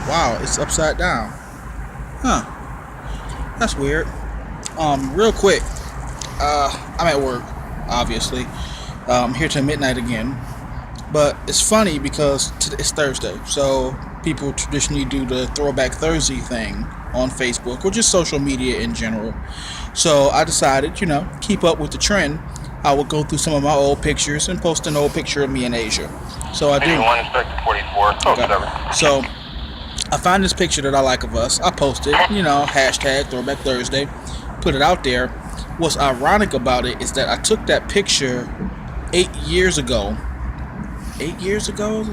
Wow, it's upside down. Huh. That's weird. Real quick. I'm at work, obviously. Here till midnight again. But it's funny because it's Thursday, so people traditionally do the Throwback Thursday thing on Facebook or just social media in general. So I decided, keep up with the trend. I would go through some of my old pictures and post an old picture of me in Asia. So I do. 81 inspector 44. Code Okay. 7. So I find this picture that I like of us. I posted, hashtag Throwback Thursday, put it out there. What's ironic about it is that I took that picture 8 years ago. 8 years ago?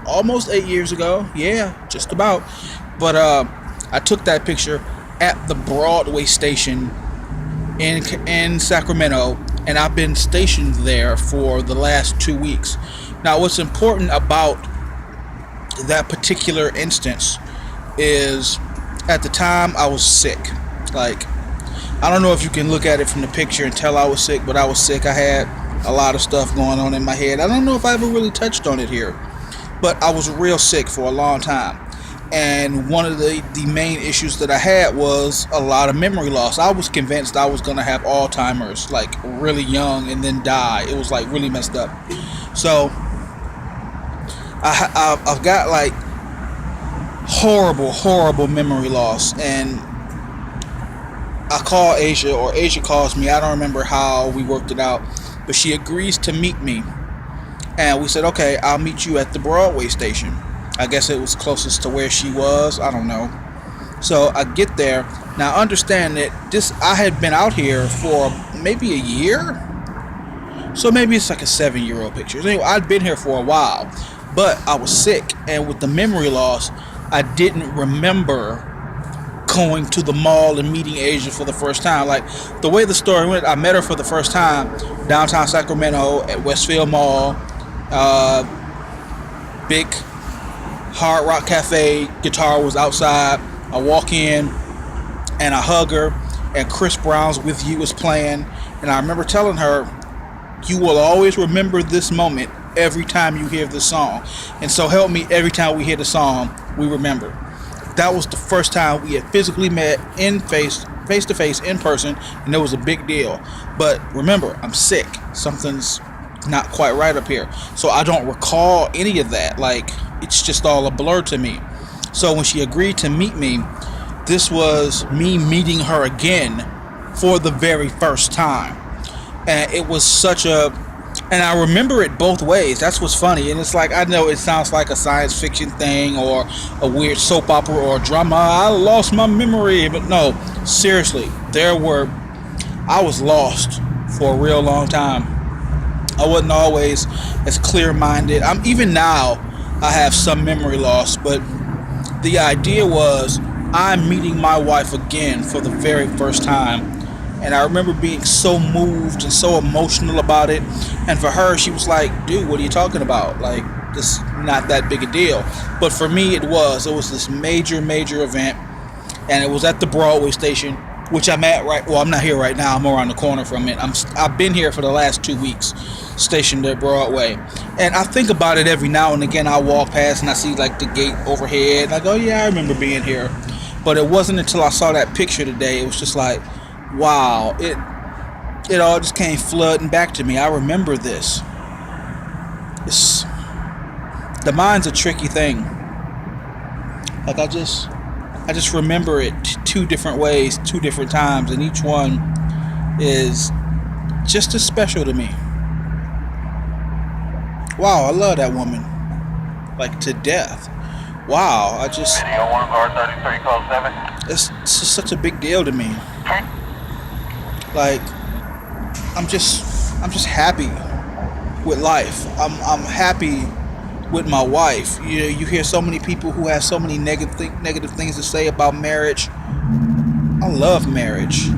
Almost 8 years ago. Yeah, just about. But I took that picture at the Broadway station in Sacramento, and I've been stationed there for the last 2 weeks. Now, what's important about that particular instance is at the time I was sick. Like, I don't know if you can look at it from the picture and tell I was sick, but I was sick. I had a lot of stuff going on in my head. I don't know if I ever really touched on it here, but I was real sick for a long time. And one of the main issues that I had was a lot of memory loss. I was convinced I was going to have Alzheimer's, like really young, and then die. It was like really messed up. So I've got like horrible memory loss. And I call Asia, or Asia calls me. I don't remember how we worked it out, but she agrees to meet me. And we said, okay, I'll meet you at the Broadway station. I guess it was closest to where she was. I don't know. So I get there. Now understand that I had been out here for maybe a year. So maybe it's like a 7-year-old picture. Anyway, I'd been here for a while, but I was sick. And with the memory loss, I didn't remember going to the mall and meeting Asia for the first time. Like, the way the story went, I met her for the first time downtown Sacramento at Westfield Mall. Big Hard Rock Cafe, guitar was outside. I walk in and I hug her, and Chris Brown's With You was playing, and I remember telling her, you will always remember this moment every time you hear this song. And so help me, every time we hear the song, we remember. That was the first time we had physically met face to face in person, and it was a big deal. But remember, I'm sick. Something's not quite right up here. So I don't recall any of that. Like, it's just all a blur to me. So when she agreed to meet me, this was me meeting her again for the very first time. And it was and I remember it both ways. That's what's funny. And it's like, I know it sounds like a science fiction thing or a weird soap opera or drama. I lost my memory. But no, seriously, I was lost for a real long time. I wasn't always as clear-minded. Even now, I have some memory loss, but the idea was I'm meeting my wife again for the very first time. And I remember being so moved and so emotional about it. And for her, she was like, dude, what are you talking about? Like, this is not that big a deal. But for me, it was this major event. And it was at the Broadway station, which I'm at I'm not here right now. I'm around the corner from it. I've been here for the last 2 weeks, stationed at Broadway. And I think about it every now and again. I walk past and I see like the gate overhead. And I go, yeah, I remember being here. But it wasn't until I saw that picture today. It was just like, wow, it all just came flooding back to me. I remember this. The mind's a tricky thing. Like, I just remember it two different ways, 2 different times, and each one is just as special to me. Wow, I love that woman, like, to death. Wow, Video 1 car 33, code 7. It's just such a big deal to me. Like, I'm just happy with life. I'm happy with my wife. You hear so many people who have so many negative things to say about marriage. I love marriage.